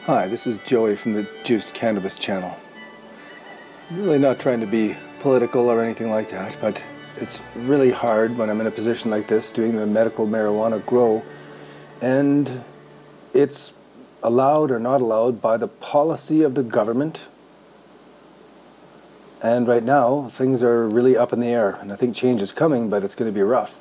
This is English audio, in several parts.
Hi, this is Joey from the Juiced Cannabis channel. I'm really not trying to be political or anything like that, but it's really hard when I'm in a position like this doing the medical marijuana grow, and it's allowed or not allowed by the policy of the government. And right now, things are really up in the air, and I think change is coming, but it's going to be rough.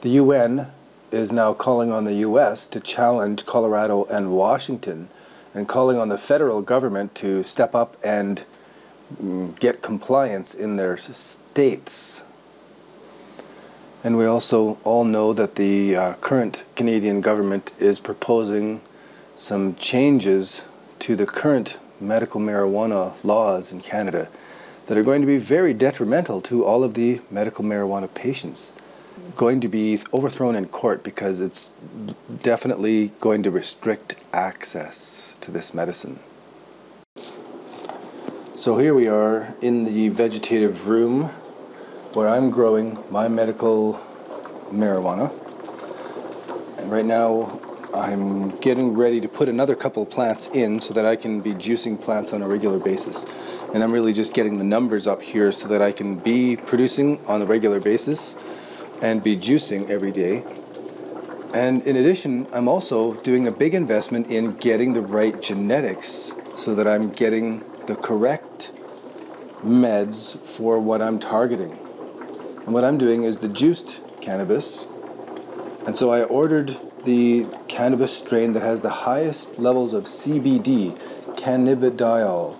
The UN is now calling on the US to challenge Colorado and Washington, and calling on the federal government to step up and get compliance in their states. And we also all know that the current Canadian government is proposing some changes to the current medical marijuana laws in Canada that are going to be very detrimental to all of the medical marijuana patients. Going to be overthrown in court because it's definitely going to restrict access to this medicine. So here we are in the vegetative room where I'm growing my medical marijuana, and right now I'm getting ready to put another couple of plants in so that I can be juicing plants on a regular basis. And I'm really just getting the numbers up here so that I can be producing on a regular basis and be juicing every day. And in addition, I'm also doing a big investment in getting the right genetics so that I'm getting the correct meds for what I'm targeting. And what I'm doing is the juiced cannabis. And so I ordered the cannabis strain that has the highest levels of CBD, cannabidiol.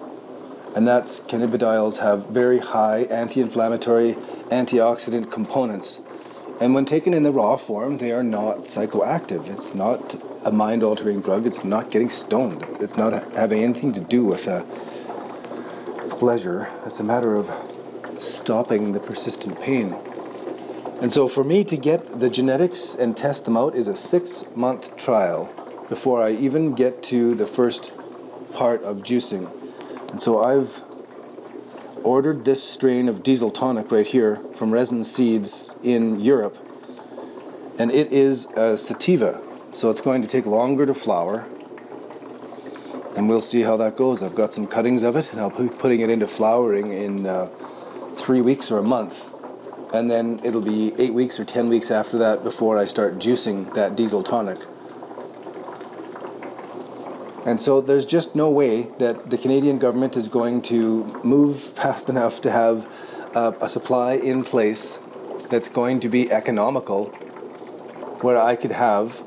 And that's cannabidiols have very high anti-inflammatory, antioxidant components. And when taken in the raw form, they are not psychoactive. It's not a mind-altering drug. It's not getting stoned. It's not having anything to do with pleasure. It's a matter of stopping the persistent pain. And so for me to get the genetics and test them out is a 6-month trial before I even get to the first part of juicing. And so I've ordered this strain of diesel tonic right here from Resin Seeds in Europe, and it is a sativa, so it's going to take longer to flower, and we'll see how that goes. I've got some cuttings of it, and I'll be putting it into flowering in 3 weeks or a month, and then it'll be 8 weeks or 10 weeks after that before I start juicing that diesel tonic. And so there's just no way that the Canadian government is going to move fast enough to have a supply in place that's going to be economical, where I could have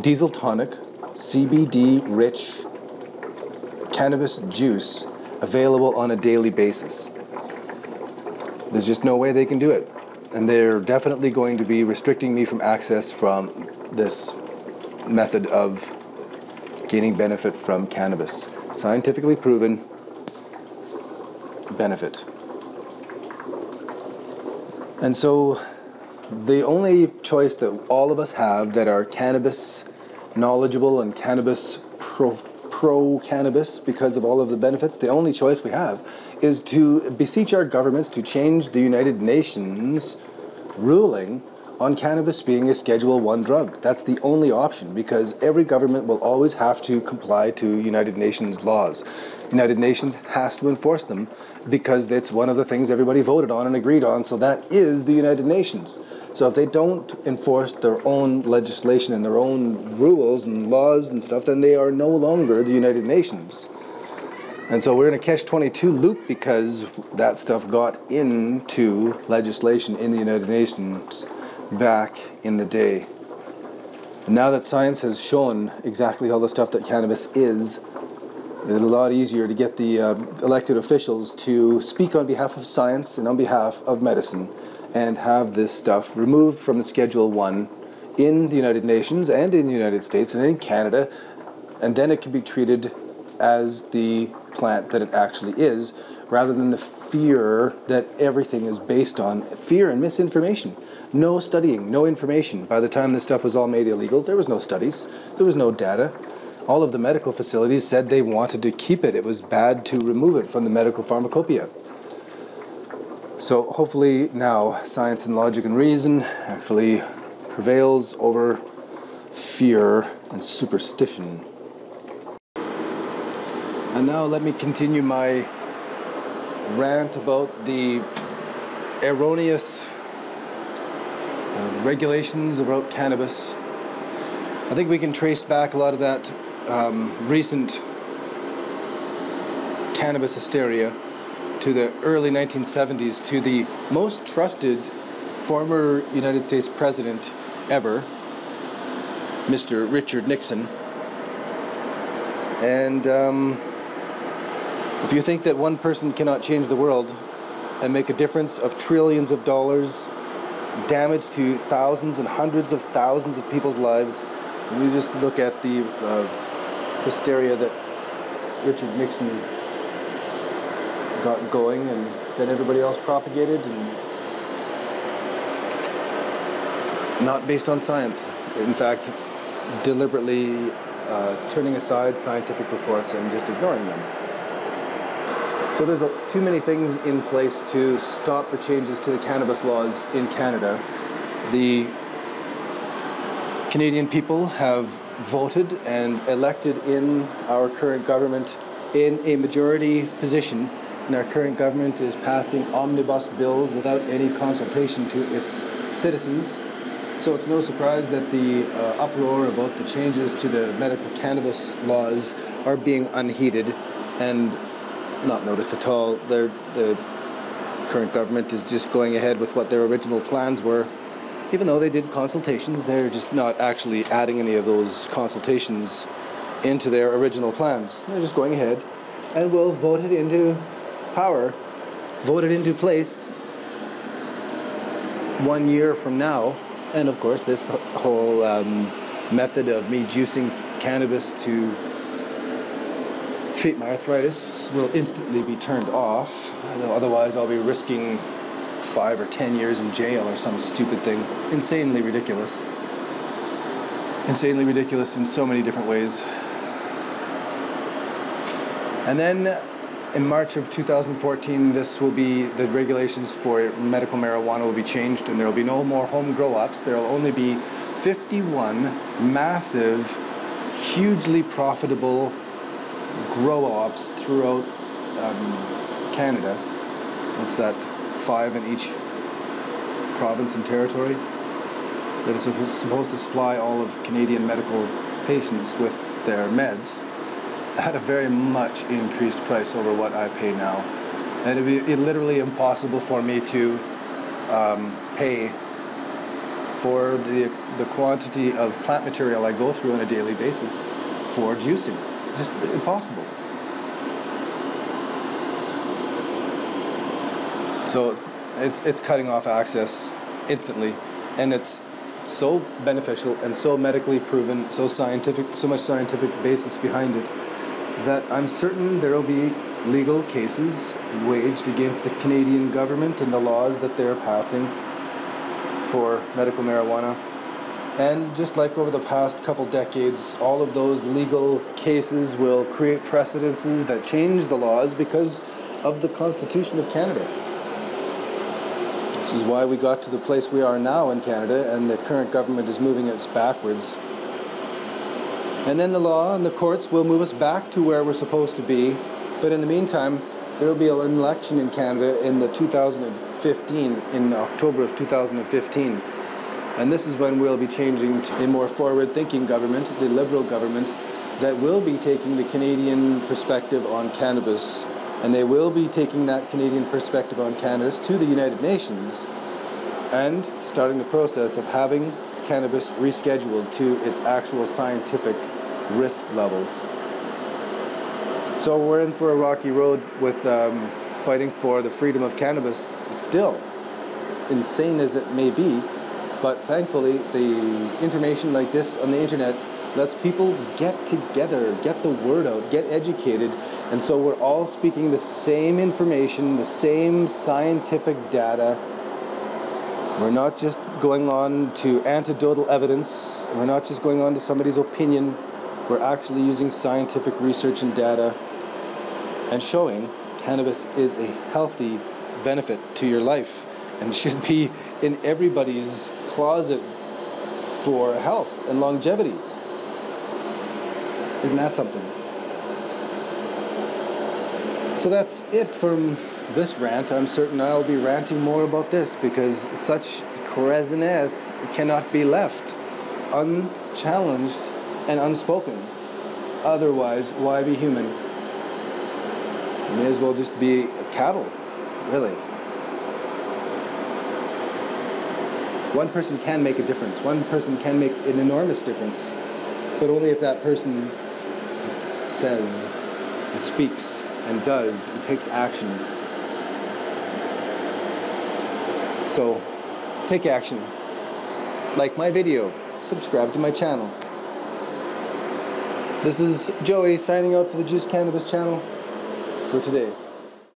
diesel tonic, CBD-rich cannabis juice available on a daily basis. There's just no way they can do it. And they're definitely going to be restricting me from access from this method of gaining benefit from cannabis. Scientifically proven benefit. And so the only choice that all of us have that are cannabis knowledgeable and cannabis pro-cannabis because of all of the benefits, the only choice we have is to beseech our governments to change the United Nations ruling on cannabis being a Schedule I drug. That's the only option, because every government will always have to comply to United Nations laws. United Nations has to enforce them because it's one of the things everybody voted on and agreed on, so that is the United Nations. So if they don't enforce their own legislation and their own rules and laws and stuff, then they are no longer the United Nations. And so we're in a catch-22 loop because that stuff got into legislation in the United Nations back in the day. And now that science has shown exactly all the stuff that cannabis is, it's a lot easier to get the elected officials to speak on behalf of science and on behalf of medicine and have this stuff removed from the Schedule I in the United Nations and in the United States and in Canada, and then it can be treated as the plant that it actually is, rather than the fear that everything is based on, fear and misinformation. No studying, no information. By the time this stuff was all made illegal, there was no studies, there was no data. All of the medical facilities said they wanted to keep it. It was bad to remove it from the medical pharmacopoeia. So hopefully now science and logic and reason actually prevails over fear and superstition. And now let me continue my rant about the erroneous regulations about cannabis. I think we can trace back a lot of that recent cannabis hysteria to the early 1970s, to the most trusted former United States president ever, Mr. Richard Nixon. And if you think that one person cannot change the world and make a difference of trillions of dollars, damage to thousands and hundreds of thousands of people's lives, and you just look at the hysteria that Richard Nixon got going and that everybody else propagated, and not based on science. In fact, deliberately turning aside scientific reports and just ignoring them. So there's too many things in place to stop the changes to the cannabis laws in Canada. The Canadian people have voted and elected in our current government in a majority position, and our current government is passing omnibus bills without any consultation to its citizens. So it's no surprise that the uproar about the changes to the medical cannabis laws are being unheeded and not noticed at all. The current government is just going ahead with what their original plans were. Even though they did consultations, they're just not actually adding any of those consultations into their original plans. They're just going ahead and will vote it into power, vote it into place 1 year from now. And of course, this whole method of me juicing cannabis to treat my arthritis will instantly be turned off. Otherwise, I'll be risking 5 or 10 years in jail or some stupid thing. Insanely ridiculous. Insanely ridiculous in so many different ways. And then in March of 2014, the regulations for medical marijuana will be changed, and there will be no more home grow-ups. There will only be 51 massive, hugely profitable grow-ups throughout Canada. What's that? 5 in each province and territory that is supposed to supply all of Canadian medical patients with their meds at a very much increased price over what I pay now. And it'd be literally impossible for me to pay for the quantity of plant material I go through on a daily basis for juicing. Just impossible. So it's cutting off access instantly, and it's so beneficial and so medically proven, so much scientific basis behind it, that I'm certain there will be legal cases waged against the Canadian government and the laws that they're passing for medical marijuana. And just like over the past couple decades, all of those legal cases will create precedences that change the laws because of the Constitution of Canada. This is why we got to the place we are now in Canada, and the current government is moving us backwards. And then the law and the courts will move us back to where we're supposed to be. But in the meantime, there will be an election in Canada in in October of 2015. And this is when we'll be changing to a more forward-thinking government, the Liberal government, that will be taking the Canadian perspective on cannabis. And they will be taking that Canadian perspective on cannabis to the United Nations and starting the process of having cannabis rescheduled to its actual scientific risk levels. So we're in for a rocky road with fighting for the freedom of cannabis still, insane as it may be. But thankfully, the information like this on the internet lets people get together, get the word out, get educated. And so we're all speaking the same information, the same scientific data. We're not just going on to anecdotal evidence. We're not just going on to somebody's opinion. We're actually using scientific research and data and showing cannabis is a healthy benefit to your life and should be in everybody's closet for health and longevity. Isn't that something? So that's it from this rant. I'm certain I'll be ranting more about this because such craziness cannot be left unchallenged and unspoken. Otherwise, why be human? You may as well just be cattle, really. One person can make a difference. One person can make an enormous difference. But only if that person says and speaks and does and takes action. So, take action. Like my video. Subscribe to my channel. This is Joey signing out for the Juice Cannabis channel for today.